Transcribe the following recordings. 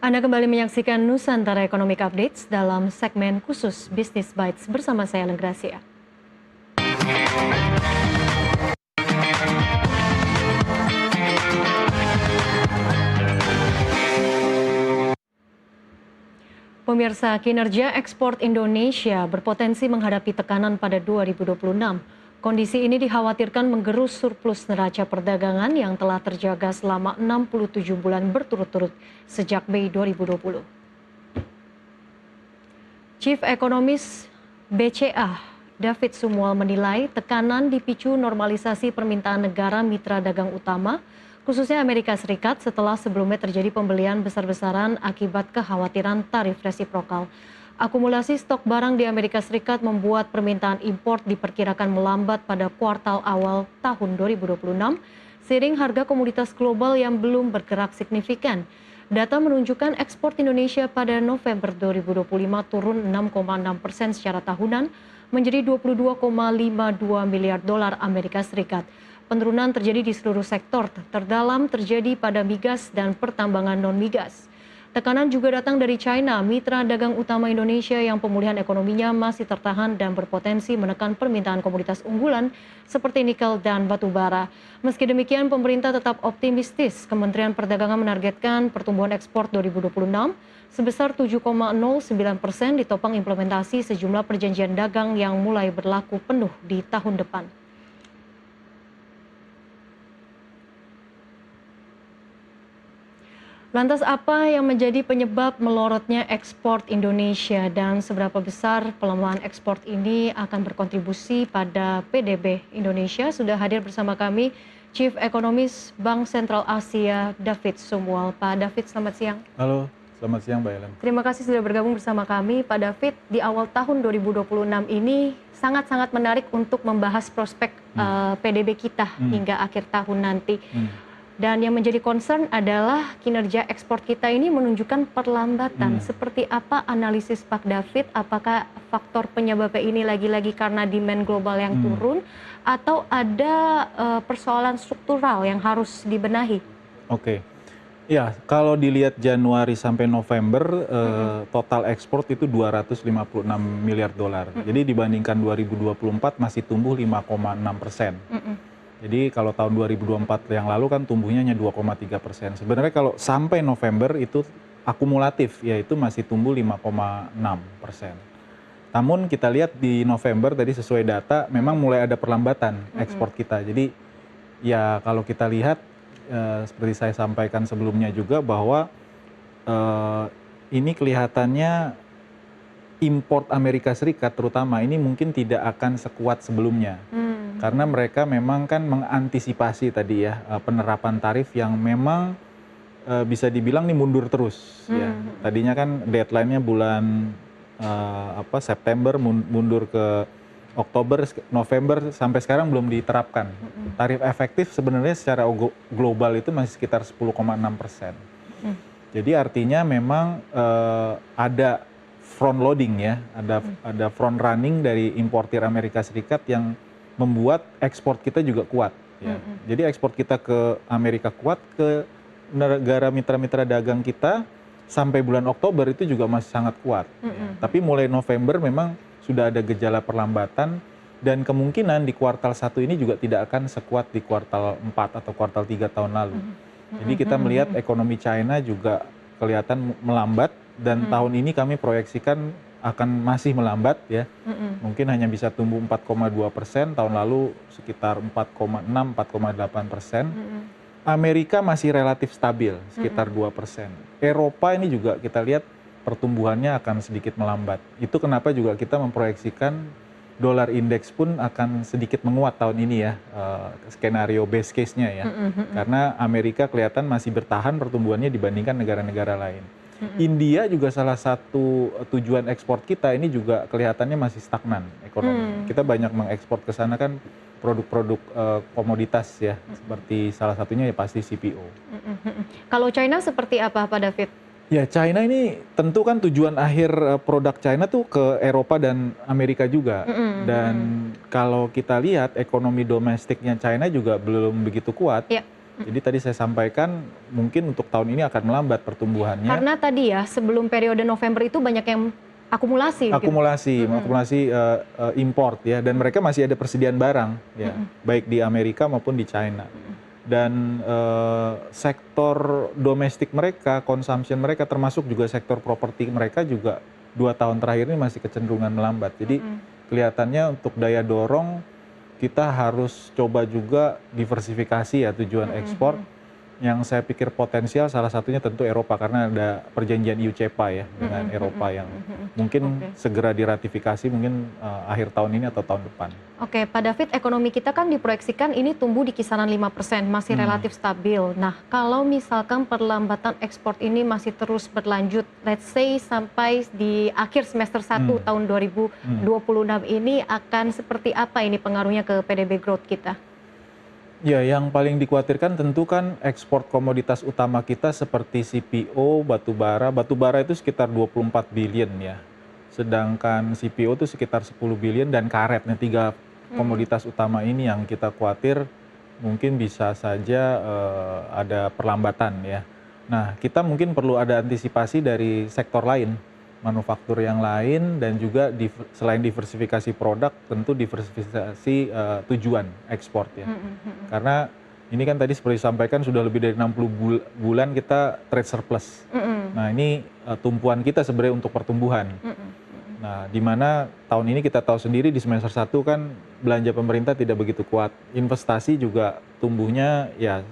Anda kembali menyaksikan Nusantara Economic Updates dalam segmen khusus Business Bites bersama saya Lenggracia. Pemirsa, kinerja ekspor Indonesia berpotensi menghadapi tekanan pada 2026. Kondisi ini dikhawatirkan menggerus surplus neraca perdagangan yang telah terjaga selama 67 bulan berturut-turut sejak Mei 2020. Chief Economist BCA, David Sumual menilai tekanan dipicu normalisasi permintaan negara mitra dagang utama, khususnya Amerika Serikat setelah sebelumnya terjadi pembelian besar-besaran akibat kekhawatiran tarif resiprokal. Akumulasi stok barang di Amerika Serikat membuat permintaan impor diperkirakan melambat pada kuartal awal tahun 2026, seiring harga komoditas global yang belum bergerak signifikan. Data menunjukkan ekspor Indonesia pada November 2025 turun 6,6% secara tahunan menjadi 22,52 miliar dolar Amerika Serikat. Penurunan terjadi di seluruh sektor, terdalam terjadi pada migas dan pertambangan non-migas. Tekanan juga datang dari China, mitra dagang utama Indonesia yang pemulihan ekonominya masih tertahan dan berpotensi menekan permintaan komoditas unggulan seperti nikel dan batu bara. Meski demikian, pemerintah tetap optimistis. Kementerian Perdagangan menargetkan pertumbuhan ekspor 2026 sebesar 7,09% ditopang implementasi sejumlah perjanjian dagang yang mulai berlaku penuh di tahun depan. Lantas apa yang menjadi penyebab melorotnya ekspor Indonesia dan seberapa besar pelemahan ekspor ini akan berkontribusi pada PDB Indonesia? Sudah hadir bersama kami Chief Economist Bank Sentral Asia David Sumual. Pak David, selamat siang. Halo, selamat siang Mbak Ellen. Terima kasih sudah bergabung bersama kami. Pak David, di awal tahun 2026 ini sangat-sangat menarik untuk membahas prospek PDB kita hingga akhir tahun nanti. Dan yang menjadi concern adalah kinerja ekspor kita ini menunjukkan perlambatan. Seperti apa analisis Pak David? Apakah faktor penyebabnya ini lagi-lagi karena demand global yang turun atau ada persoalan struktural yang harus dibenahi? Oke. Ya, kalau dilihat Januari sampai November total ekspor itu 256 miliar dolar. Jadi dibandingkan 2024 masih tumbuh 5,6%. Jadi kalau tahun 2024 yang lalu kan tumbuhnya hanya 2,3%. Sebenarnya kalau sampai November itu akumulatif, yaitu masih tumbuh 5,6%. Namun kita lihat di November tadi sesuai data memang mulai ada perlambatan ekspor kita. Jadi ya kalau kita lihat seperti saya sampaikan sebelumnya juga bahwa ini kelihatannya import Amerika Serikat terutama ini mungkin tidak akan sekuat sebelumnya. Karena mereka memang kan mengantisipasi tadi ya penerapan tarif yang memang bisa dibilang nih mundur terus ya. Tadinya kan deadline-nya bulan September mundur ke Oktober, November sampai sekarang belum diterapkan. Tarif efektif sebenarnya secara global itu masih sekitar 10,6%. Jadi artinya memang ada front loading ya, ada front running dari importir Amerika Serikat yang membuat ekspor kita juga kuat. Ya. Jadi ekspor kita ke Amerika kuat, ke negara mitra-mitra dagang kita sampai bulan Oktober itu juga masih sangat kuat. Ya. Tapi mulai November memang sudah ada gejala perlambatan dan kemungkinan di kuartal 1 ini juga tidak akan sekuat di kuartal 4 atau kuartal 3 tahun lalu. Jadi kita melihat ekonomi China juga kelihatan melambat dan tahun ini kami proyeksikan akan masih melambat ya, mungkin hanya bisa tumbuh 4,2%, tahun lalu sekitar 4,6-4,8%. Amerika masih relatif stabil, sekitar 2%. Eropa ini juga kita lihat pertumbuhannya akan sedikit melambat. Itu kenapa juga kita memproyeksikan dolar indeks pun akan sedikit menguat tahun ini ya, skenario base case-nya ya. Karena Amerika kelihatan masih bertahan pertumbuhannya dibandingkan negara-negara lain. India juga salah satu tujuan ekspor kita ini juga kelihatannya masih stagnan ekonomi. Kita banyak mengekspor ke sana kan produk-produk komoditas ya, seperti salah satunya ya pasti CPO. Kalau China seperti apa Pak David? Ya China ini tentu kan tujuan akhir produk China tuh ke Eropa dan Amerika juga. Dan kalau kita lihat ekonomi domestiknya China juga belum begitu kuat. Jadi tadi saya sampaikan mungkin untuk tahun ini akan melambat pertumbuhannya. Karena tadi ya sebelum periode November itu banyak yang akumulasi. Akumulasi import ya, dan mereka masih ada persediaan barang ya, baik di Amerika maupun di China. Dan sektor domestik mereka, consumption mereka, termasuk juga sektor properti mereka juga 2 tahun terakhir ini masih kecenderungan melambat. Jadi kelihatannya untuk daya dorong kita harus coba juga diversifikasi ya tujuan ekspor. Yang saya pikir potensial salah satunya tentu Eropa, karena ada perjanjian EU-CEPA ya dengan Eropa yang mungkin segera diratifikasi mungkin akhir tahun ini atau tahun depan. Oke, Pak David, ekonomi kita kan diproyeksikan ini tumbuh di kisaran 5%, masih relatif stabil. Nah, kalau misalkan perlambatan ekspor ini masih terus berlanjut, let's say sampai di akhir semester 1 tahun 2026 ini akan seperti apa ini pengaruhnya ke PDB growth kita? Ya, yang paling dikhawatirkan tentu kan ekspor komoditas utama kita seperti CPO, batubara. Batubara itu sekitar 24 billion ya. Sedangkan CPO itu sekitar 10 billion dan karet. Nah, 3 komoditas utama ini yang kita khawatir mungkin bisa saja ada perlambatan ya. Nah, kita mungkin perlu ada antisipasi dari sektor lain, manufaktur yang lain, dan juga selain diversifikasi produk, tentu diversifikasi tujuan ekspor ya. Karena ini kan tadi seperti disampaikan sudah lebih dari 60 bulan kita trade surplus. Nah, ini tumpuan kita sebenarnya untuk pertumbuhan. Nah, di mana tahun ini kita tahu sendiri di semester 1 kan belanja pemerintah tidak begitu kuat. Investasi juga tumbuhnya ya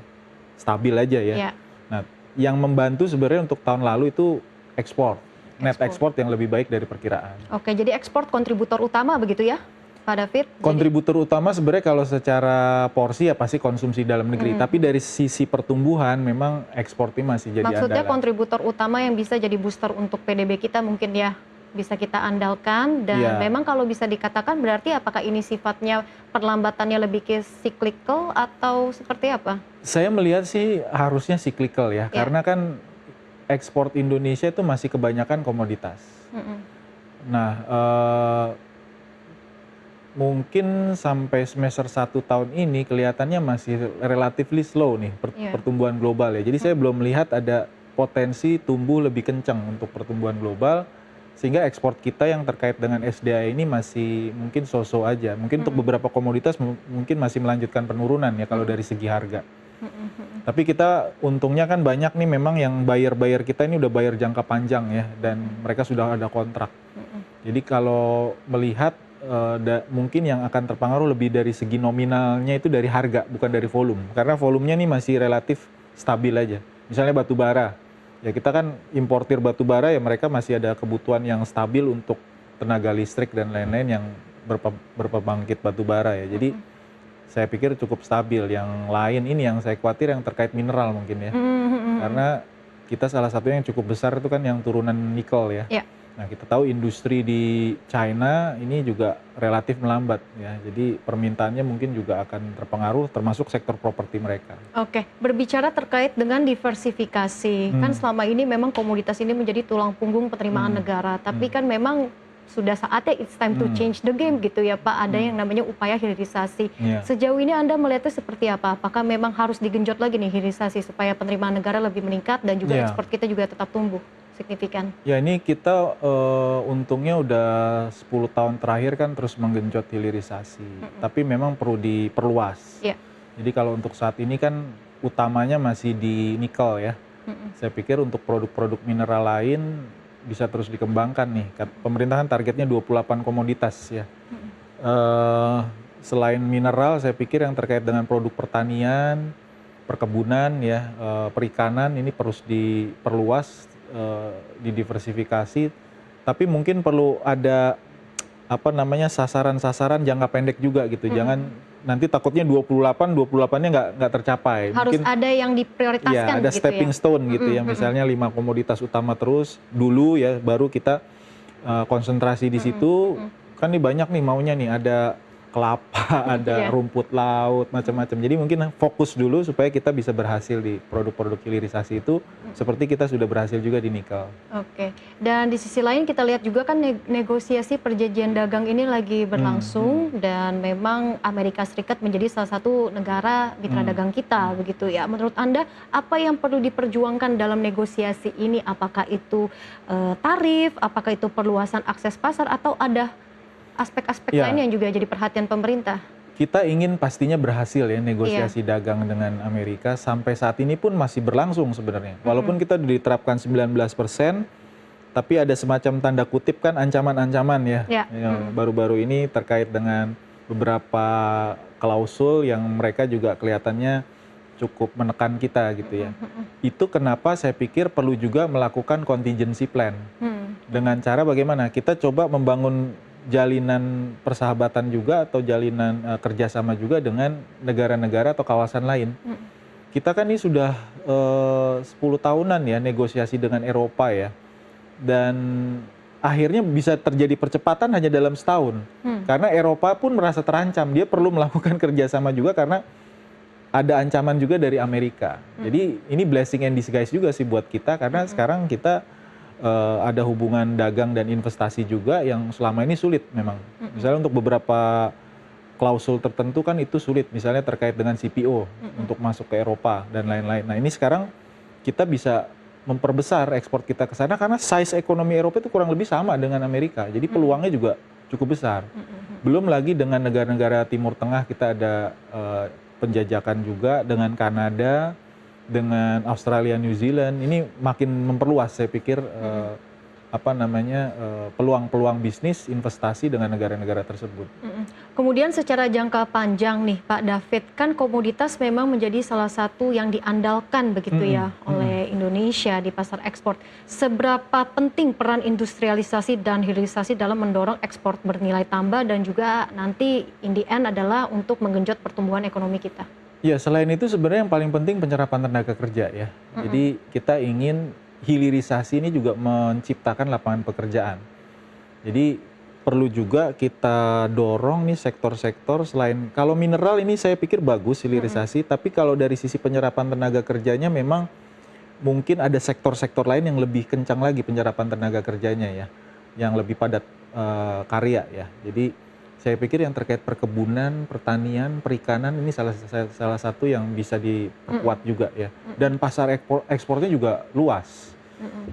stabil aja ya. Nah, yang membantu sebenarnya untuk tahun lalu itu ekspor. Net ekspor yang lebih baik dari perkiraan. Oke, jadi ekspor kontributor utama begitu ya, Pak David? Kontributor utama sebenarnya kalau secara porsi ya pasti konsumsi dalam negeri. Tapi dari sisi pertumbuhan memang ekspor ini masih jadi andalan. Maksudnya kontributor utama yang bisa jadi booster untuk PDB kita mungkin ya bisa kita andalkan. Dan memang kalau bisa dikatakan berarti apakah ini sifatnya perlambatannya lebih ke cyclical atau seperti apa? Saya melihat sih harusnya cyclical ya. Karena kan ekspor Indonesia itu masih kebanyakan komoditas. Nah, mungkin sampai semester 1 tahun ini kelihatannya masih relatively slow nih pertumbuhan global ya. Jadi saya belum melihat ada potensi tumbuh lebih kencang untuk pertumbuhan global, sehingga ekspor kita yang terkait dengan SDA ini masih mungkin so-so aja. Mungkin untuk beberapa komoditas mungkin masih melanjutkan penurunan ya kalau dari segi harga. Tapi kita untungnya kan banyak nih memang yang buyer kita ini udah bayar jangka panjang ya, dan mereka sudah ada kontrak. Jadi kalau melihat mungkin yang akan terpengaruh lebih dari segi nominalnya itu dari harga, bukan dari volume. Karena volumenya nih masih relatif stabil aja. Misalnya batu bara, ya kita kan importir batu bara ya, mereka masih ada kebutuhan yang stabil untuk tenaga listrik dan lain-lain yang berpembangkit batu bara ya. Jadi saya pikir cukup stabil. Yang lain ini yang saya khawatir yang terkait mineral mungkin ya. Karena kita salah satunya yang cukup besar itu kan yang turunan nikel ya. Nah, kita tahu industri di China ini juga relatif melambat ya. Jadi permintaannya mungkin juga akan terpengaruh, termasuk sektor properti mereka. Oke, berbicara terkait dengan diversifikasi. Kan selama ini memang komoditas ini menjadi tulang punggung penerimaan negara. Tapi kan memang sudah saatnya it's time to change the game gitu ya Pak. Ada yang namanya upaya hilirisasi. Sejauh ini Anda melihatnya seperti apa? Apakah memang harus digenjot lagi nih hilirisasi supaya penerimaan negara lebih meningkat dan juga ekspor kita juga tetap tumbuh signifikan? Ya, ini kita untungnya udah 10 tahun terakhir kan terus menggenjot hilirisasi. Tapi memang perlu diperluas. Jadi kalau untuk saat ini kan utamanya masih di nikel ya. Saya pikir untuk produk-produk mineral lain bisa terus dikembangkan nih. Pemerintah kan targetnya 28 komoditas ya. Selain mineral, saya pikir yang terkait dengan produk pertanian, perkebunan ya, perikanan ini terus diperluas, didiversifikasi. Tapi mungkin perlu ada sasaran-sasaran jangka pendek juga gitu. Jangan nanti takutnya 28-nya nggak tercapai. Harus mungkin ada yang diprioritaskan ya, ada gitu stepping stone gitu ya. Misalnya 5 komoditas utama terus dulu ya, baru kita konsentrasi di situ. Kan nih banyak nih maunya nih, ada kelapa, ada Iya. rumput laut, macam-macam. Jadi mungkin fokus dulu supaya kita bisa berhasil di produk-produk hilirisasi itu, seperti kita sudah berhasil juga di nikel. Oke, dan di sisi lain kita lihat juga kan negosiasi perjanjian dagang ini lagi berlangsung dan memang Amerika Serikat menjadi salah satu negara mitra dagang kita begitu ya. Menurut Anda apa yang perlu diperjuangkan dalam negosiasi ini? Apakah itu tarif, apakah itu perluasan akses pasar atau ada aspek-aspek Ya, lain yang juga jadi perhatian pemerintah? kita ingin pastinya berhasil ya negosiasi dagang dengan Amerika. Sampai saat ini pun masih berlangsung sebenarnya. Walaupun kita diterapkan 19%, tapi ada semacam tanda kutip kan ancaman-ancaman ya. Ya. Yang baru-baru ini terkait dengan beberapa klausul yang mereka juga kelihatannya cukup menekan kita gitu ya. Itu kenapa saya pikir perlu juga melakukan contingency plan. Dengan cara bagaimana? Kita coba membangun jalinan persahabatan juga atau jalinan kerjasama juga dengan negara-negara atau kawasan lain. Kita kan ini sudah 10 tahunan ya negosiasi dengan Eropa ya. Dan akhirnya bisa terjadi percepatan hanya dalam setahun. Karena Eropa pun merasa terancam, dia perlu melakukan kerjasama juga karena ada ancaman juga dari Amerika. Jadi ini blessing and disguise juga sih buat kita karena sekarang kita ada hubungan dagang dan investasi juga yang selama ini sulit memang. Misalnya untuk beberapa klausul tertentu kan itu sulit, misalnya terkait dengan CPO untuk masuk ke Eropa dan lain-lain. Nah ini sekarang kita bisa memperbesar ekspor kita ke sana karena size ekonomi Eropa itu kurang lebih sama dengan Amerika. Jadi peluangnya juga cukup besar. Belum lagi dengan negara-negara Timur Tengah kita ada penjajakan juga dengan Kanada, dengan Australia, New Zealand. Ini makin memperluas saya pikir peluang-peluang bisnis investasi dengan negara-negara tersebut. Kemudian secara jangka panjang nih Pak David, kan komoditas memang menjadi salah satu yang diandalkan begitu ya oleh Indonesia di pasar ekspor. Seberapa penting peran industrialisasi dan hilirisasi dalam mendorong ekspor bernilai tambah dan juga nanti in the end adalah untuk menggenjot pertumbuhan ekonomi kita? Ya, selain itu sebenarnya yang paling penting penyerapan tenaga kerja ya. Jadi kita ingin hilirisasi ini juga menciptakan lapangan pekerjaan. Jadi perlu juga kita dorong nih sektor-sektor selain, kalau mineral ini saya pikir bagus hilirisasi, tapi kalau dari sisi penyerapan tenaga kerjanya memang mungkin ada sektor-sektor lain yang lebih kencang lagi penyerapan tenaga kerjanya ya, yang lebih padat karya ya. Jadi saya pikir yang terkait perkebunan, pertanian, perikanan ini salah satu yang bisa diperkuat juga ya. Dan pasar ekspornya juga luas.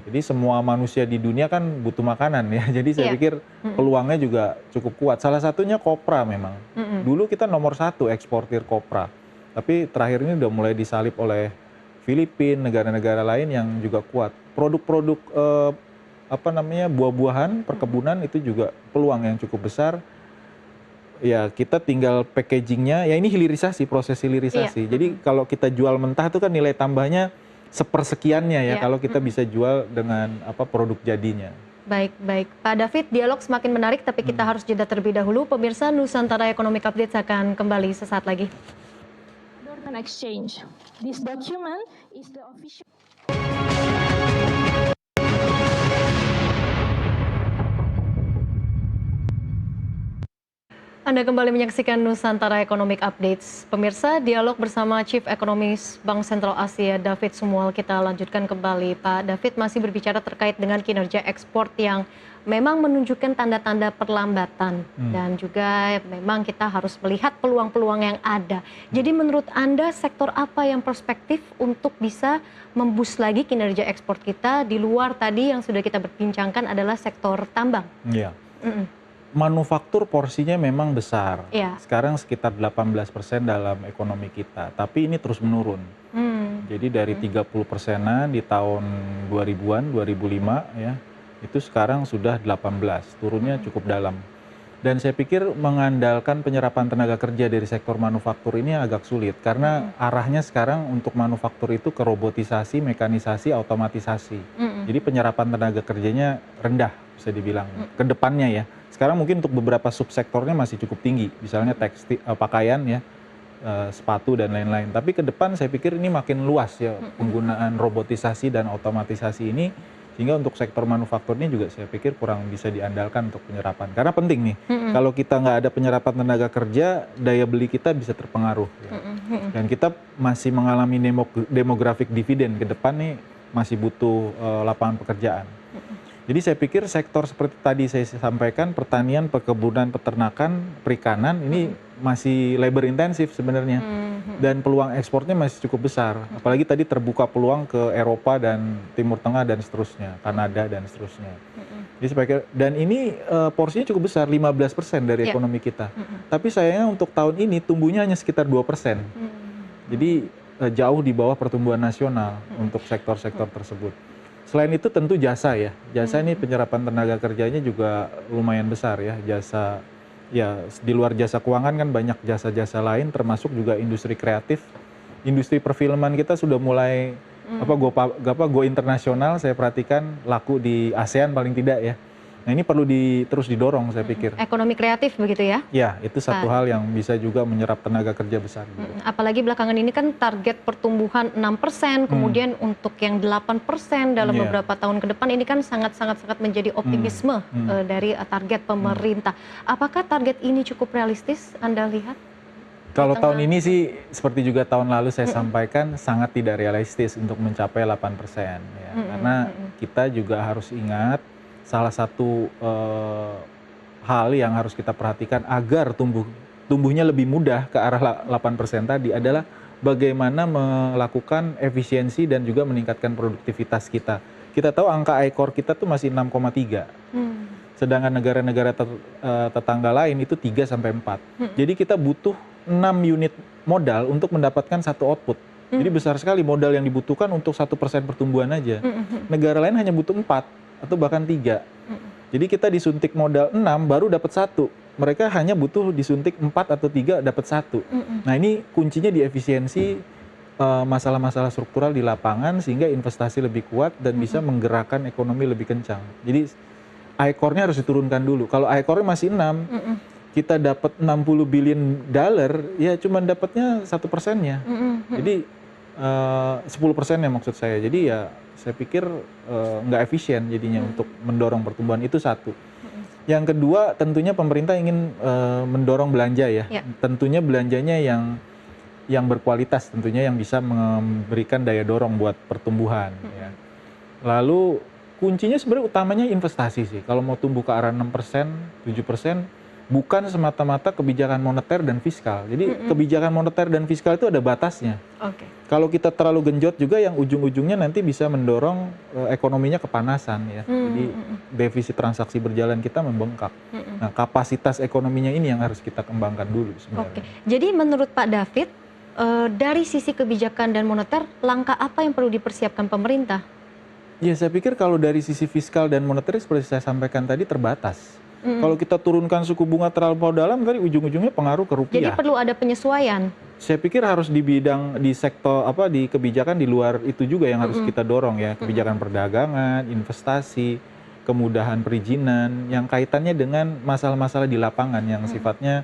Jadi semua manusia di dunia kan butuh makanan ya. Jadi saya pikir peluangnya juga cukup kuat. Salah satunya kopra memang. Dulu kita nomor 1 eksportir kopra. Tapi terakhir ini udah mulai disalip oleh Filipina, negara-negara lain yang juga kuat. Produk-produk buah-buahan, perkebunan itu juga peluang yang cukup besar. Ya kita tinggal packagingnya, ya ini hilirisasi, proses hilirisasi. Jadi kalau kita jual mentah itu kan nilai tambahnya sepersekiannya ya, kalau kita bisa jual dengan produk jadinya. Baik, baik. Pak David, dialog semakin menarik tapi kita harus jeda terlebih dahulu. Pemirsa, Nusantara Economic Update akan kembali sesaat lagi. Exchange. This document is the official. Anda kembali menyaksikan Nusantara Economic Updates. Pemirsa, dialog bersama Chief Economist Bank Sentral Asia, David Sumual, kita lanjutkan kembali. Pak David masih berbicara terkait dengan kinerja ekspor yang memang menunjukkan tanda-tanda perlambatan. Dan juga memang kita harus melihat peluang-peluang yang ada. Jadi menurut Anda, sektor apa yang prospektif untuk bisa memboost lagi kinerja ekspor kita di luar tadi yang sudah kita berbincangkan adalah sektor tambang? Iya. Manufaktur porsinya memang besar. Sekarang sekitar 18% dalam ekonomi kita, tapi ini terus menurun. Jadi dari 30%-an di tahun 2000-an, 2005 ya, itu sekarang sudah 18, turunnya cukup dalam. Dan saya pikir mengandalkan penyerapan tenaga kerja dari sektor manufaktur ini agak sulit karena arahnya sekarang untuk manufaktur itu ke robotisasi, mekanisasi, otomatisasi. Jadi penyerapan tenaga kerjanya rendah bisa dibilang ke depannya ya. Sekarang mungkin untuk beberapa subsektornya masih cukup tinggi, misalnya tekstil, pakaian ya, sepatu dan lain-lain. Tapi ke depan saya pikir ini makin luas ya penggunaan robotisasi dan otomatisasi ini. Sehingga untuk sektor manufaktur ini juga saya pikir kurang bisa diandalkan untuk penyerapan. Karena penting nih, kalau kita nggak ada penyerapan tenaga kerja, daya beli kita bisa terpengaruh. Ya. Dan kita masih mengalami demographic dividend ke depan nih, masih butuh lapangan pekerjaan. Jadi saya pikir sektor seperti tadi saya sampaikan, pertanian, perkebunan, peternakan, perikanan ini masih labor intensif sebenarnya. Dan peluang ekspornya masih cukup besar. Apalagi tadi terbuka peluang ke Eropa dan Timur Tengah dan seterusnya, Kanada dan seterusnya. Jadi saya pikir, dan ini porsinya cukup besar, 15% dari ekonomi kita. Tapi sayangnya untuk tahun ini tumbuhnya hanya sekitar 2%. Jadi jauh di bawah pertumbuhan nasional untuk sektor-sektor tersebut. Selain itu tentu jasa ya. Jasa ini penyerapan tenaga kerjanya juga lumayan besar ya. Jasa ya di luar jasa keuangan kan banyak jasa-jasa lain termasuk juga industri kreatif. Industri perfilman kita sudah mulai go internasional, saya perhatikan laku di ASEAN paling tidak ya. Nah, ini perlu terus didorong saya pikir. Ekonomi kreatif begitu ya? Ya, itu satu hal yang bisa juga menyerap tenaga kerja besar. Apalagi belakangan ini kan target pertumbuhan 6%, kemudian untuk yang 8% dalam beberapa tahun ke depan ini kan sangat menjadi optimisme dari target pemerintah. Apakah target ini cukup realistis Anda lihat? Kalau tahun ini sih seperti juga tahun lalu saya sampaikan sangat tidak realistis untuk mencapai 8%. Ya. Karena kita juga harus ingat salah satu hal yang harus kita perhatikan agar tumbuhnya lebih mudah ke arah 8% tadi adalah bagaimana melakukan efisiensi dan juga meningkatkan produktivitas kita. Kita tahu angka ICOR kita tuh masih 6,3. Sedangkan negara-negara tetangga lain itu 3 sampai 4. Jadi kita butuh 6 unit modal untuk mendapatkan satu output. Jadi besar sekali modal yang dibutuhkan untuk 1% pertumbuhan aja. Negara lain hanya butuh 4 atau bahkan 3. Jadi kita disuntik modal 6 baru dapat 1. Mereka hanya butuh disuntik 4 atau 3 dapat 1. Nah, ini kuncinya di efisiensi masalah-masalah struktural di lapangan sehingga investasi lebih kuat dan bisa menggerakkan ekonomi lebih kencang. Jadi ICOR-nya harus diturunkan dulu. Kalau ICOR-nya masih 6, kita dapat 60 billion dollar, ya cuma dapatnya 1%-nya. Jadi 10%-nya maksud saya. Jadi ya saya pikir nggak efisien jadinya untuk mendorong pertumbuhan, itu satu. Yang kedua tentunya pemerintah ingin mendorong belanja ya. Tentunya belanjanya yang berkualitas, tentunya yang bisa memberikan daya dorong buat pertumbuhan. Ya. Lalu kuncinya sebenarnya utamanya investasi sih. Kalau mau tumbuh ke arah 6%, 7%, bukan semata-mata kebijakan moneter dan fiskal. Jadi kebijakan moneter dan fiskal itu ada batasnya. Kalau kita terlalu genjot juga yang ujung-ujungnya nanti bisa mendorong ekonominya kepanasan ya. Jadi defisit transaksi berjalan kita membengkak. Nah, kapasitas ekonominya ini yang harus kita kembangkan dulu sebenarnya. Jadi menurut Pak David, dari sisi kebijakan dan moneter, langkah apa yang perlu dipersiapkan pemerintah? Ya, saya pikir kalau dari sisi fiskal dan moneter seperti saya sampaikan tadi terbatas. Kalau kita turunkan suku bunga terlalu dalam, tadi ujung-ujungnya pengaruh ke rupiah. Jadi perlu ada penyesuaian. Saya pikir harus di sektor di kebijakan di luar itu juga yang harus kita dorong ya, kebijakan perdagangan, investasi, kemudahan perizinan yang kaitannya dengan masalah-masalah di lapangan yang sifatnya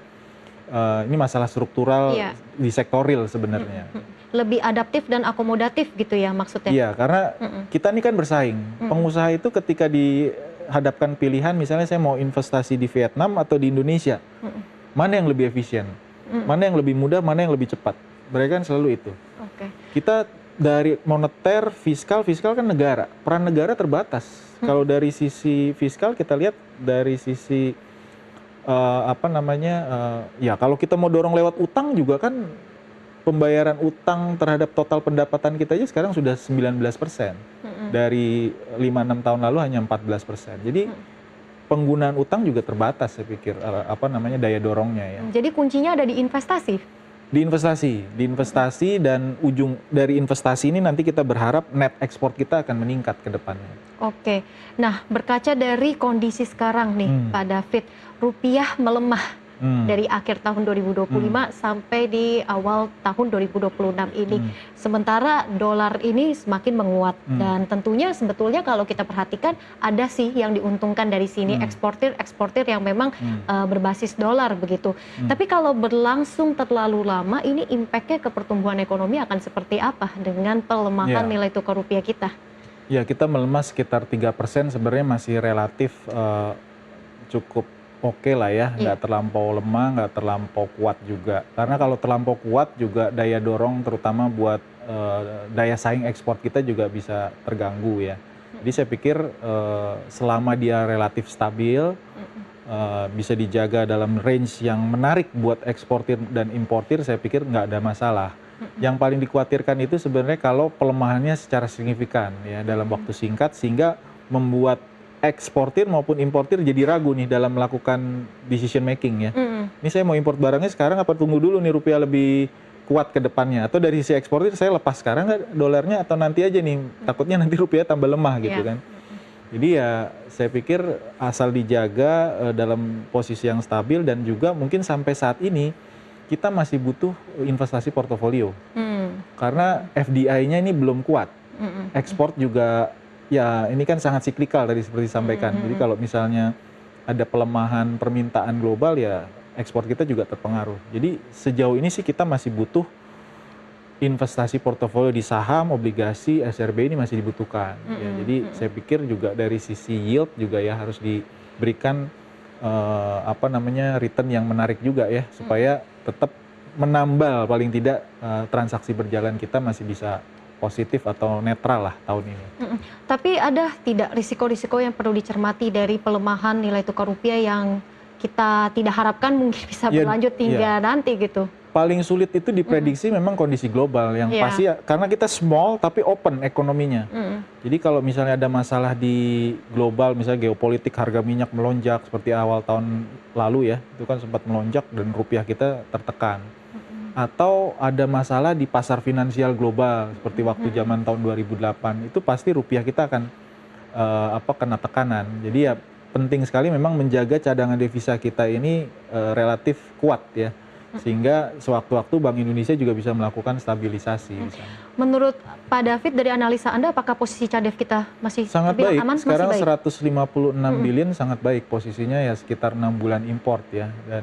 ini masalah struktural di sektor real sebenarnya. Lebih adaptif dan akomodatif gitu ya maksudnya? Iya, karena kita ini kan bersaing. Pengusaha itu ketika dihadapkan pilihan, misalnya saya mau investasi di Vietnam atau di Indonesia, mana yang lebih efisien, mana yang lebih mudah, mana yang lebih cepat. Mereka kan selalu itu. Kita dari moneter, fiskal kan negara, peran negara terbatas. Kalau dari sisi fiskal kita lihat dari sisi ya kalau kita mau dorong lewat utang juga kan pembayaran utang terhadap total pendapatan kita aja sekarang sudah 19%. Dari 5-6 tahun lalu hanya 14%. Jadi penggunaan utang juga terbatas saya pikir daya dorongnya ya. Jadi kuncinya ada di investasi. Di investasi dan ujung dari investasi ini nanti kita berharap net ekspor kita akan meningkat ke depannya. Nah, berkaca dari kondisi sekarang nih Pak David, rupiah melemah dari akhir tahun 2025 sampai di awal tahun 2026 ini. Sementara dolar ini semakin menguat dan tentunya sebetulnya kalau kita perhatikan ada sih yang diuntungkan dari sini, eksportir yang memang berbasis dolar begitu. Tapi kalau berlangsung terlalu lama ini impactnya ke pertumbuhan ekonomi akan seperti apa dengan pelemahan nilai tukar rupiah kita? Ya, kita melemah sekitar 3% sebenarnya masih relatif cukup oke lah ya, Iya. nggak terlampau lemah, nggak terlampau kuat juga. Karena kalau terlampau kuat juga daya dorong terutama buat daya saing ekspor kita juga bisa terganggu ya. Jadi saya pikir selama dia relatif stabil, bisa dijaga dalam range yang menarik buat eksportir dan importir, saya pikir nggak ada masalah. Yang paling dikhawatirkan itu sebenarnya kalau pelemahannya secara signifikan ya dalam waktu singkat sehingga membuat eksportir maupun importir jadi ragu nih dalam melakukan decision making ya. Ini saya mau import barangnya sekarang apa tunggu dulu nih rupiah lebih kuat ke depannya, atau dari sisi eksportir saya lepas sekarang nggak dolarnya atau nanti aja nih, takutnya nanti rupiah tambah lemah gitu Iya. kan. Jadi ya saya pikir asal dijaga dalam posisi yang stabil dan juga mungkin sampai saat ini kita masih butuh investasi portofolio. Karena FDI-nya ini belum kuat. Ekspor juga ya ini kan sangat siklikal tadi seperti disampaikan. Jadi kalau misalnya ada pelemahan permintaan global ya ekspor kita juga terpengaruh. Jadi sejauh ini sih kita masih butuh investasi portofolio di saham, obligasi, SRB ini masih dibutuhkan. Ya, jadi saya pikir juga dari sisi yield juga ya harus diberikan return yang menarik juga ya supaya tetap menambal paling tidak transaksi berjalan kita masih bisa positif atau netral lah tahun ini. Tapi ada tidak risiko-risiko yang perlu dicermati dari pelemahan nilai tukar rupiah yang kita tidak harapkan mungkin bisa Ya, berlanjut hingga nanti gitu? paling sulit itu diprediksi memang kondisi global yang Iya. pasti ya, karena kita small tapi open ekonominya. Jadi kalau misalnya ada masalah di global, misalnya geopolitik, harga minyak melonjak seperti awal tahun lalu ya, itu kan sempat melonjak dan rupiah kita tertekan. Atau ada masalah di pasar finansial global seperti waktu zaman tahun 2008, itu pasti rupiah kita akan kena tekanan. Jadi ya penting sekali memang menjaga cadangan devisa kita ini relatif kuat ya. Sehingga sewaktu-waktu Bank Indonesia juga bisa melakukan stabilisasi. Misalnya. Menurut Pak David dari analisa Anda, apakah posisi cadef kita masih Sangat terbilang baik, aman? sekarang Masih baik? 156 billion sangat baik posisinya ya sekitar 6 bulan import ya. Dan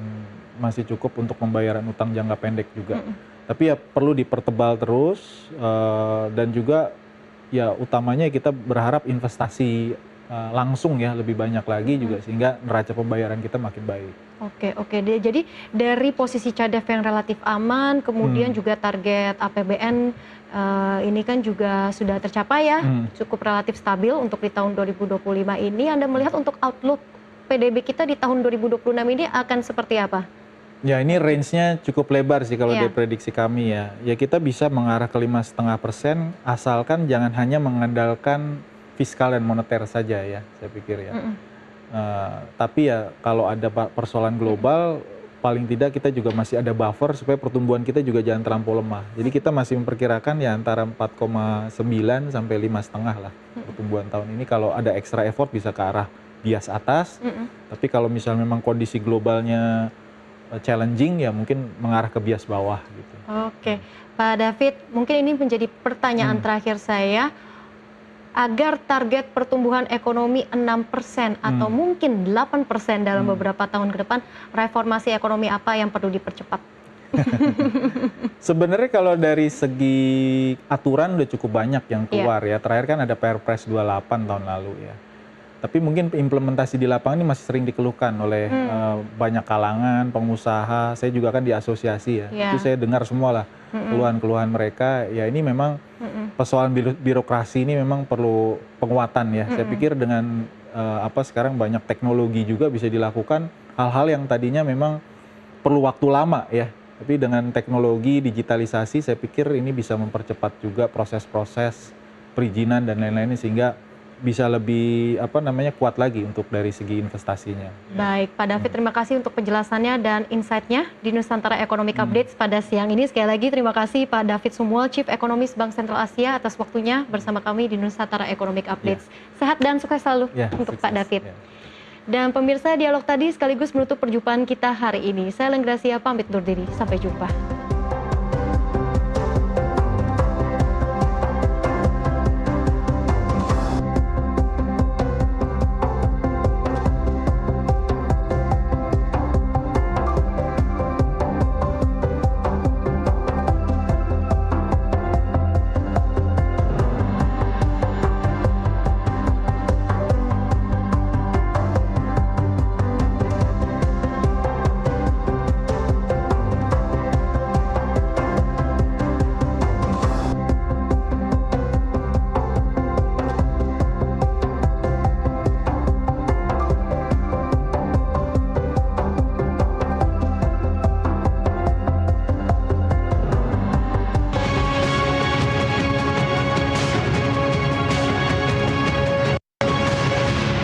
masih cukup untuk pembayaran utang jangka pendek juga. Tapi ya perlu dipertebal terus dan juga ya utamanya kita berharap investasi langsung ya lebih banyak lagi juga sehingga neraca pembayaran kita makin baik. Oke. Jadi dari posisi cadef yang relatif aman, kemudian juga target APBN ini kan juga sudah tercapai ya, cukup relatif stabil untuk di tahun 2025 ini. Anda melihat untuk outlook PDB kita di tahun 2026 ini akan seperti apa? Ya ini range-nya cukup lebar sih kalau Iya. dari prediksi kami ya. Ya kita bisa mengarah ke 5,5% asalkan jangan hanya mengandalkan fiskal dan moneter saja ya, saya pikir ya. Tapi ya kalau ada persoalan global, paling tidak kita juga masih ada buffer supaya pertumbuhan kita juga jangan terlampau lemah. Jadi kita masih memperkirakan ya antara 4,9 sampai 5,5 lah pertumbuhan tahun ini. Kalau ada extra effort bisa ke arah bias atas. Tapi kalau misalnya memang kondisi globalnya challenging ya mungkin mengarah ke bias bawah gitu. Oke, Pak David, mungkin ini menjadi pertanyaan terakhir saya. Agar target pertumbuhan ekonomi 6% atau mungkin 8% dalam beberapa tahun ke depan, reformasi ekonomi apa yang perlu dipercepat? Sebenarnya kalau dari segi aturan udah cukup banyak yang keluar ya. Terakhir kan ada Perpres 28 tahun lalu ya. Tapi mungkin implementasi di lapangan ini masih sering dikeluhkan oleh banyak kalangan, pengusaha. Saya juga kan di asosiasi ya. Itu saya dengar semua lah keluhan-keluhan mereka. Ya ini memang persoalan birokrasi ini memang perlu penguatan ya. Saya pikir dengan sekarang banyak teknologi juga bisa dilakukan hal-hal yang tadinya memang perlu waktu lama ya. Tapi dengan teknologi digitalisasi saya pikir ini bisa mempercepat juga proses-proses perizinan dan lain-lain sehingga bisa lebih kuat lagi untuk dari segi investasinya. Baik, Pak David, terima kasih untuk penjelasannya dan insight-nya di Nusantara Economic Updates pada siang ini. Sekali lagi terima kasih Pak David Sumual, Chief Economist Bank Sentral Asia atas waktunya bersama kami di Nusantara Economic Updates. Sehat dan sukses selalu untuk sukses, Pak David. ya. Dan pemirsa, dialog tadi sekaligus menutup perjumpaan kita hari ini. Saya Lenggrasia pamit undur diri. Sampai jumpa.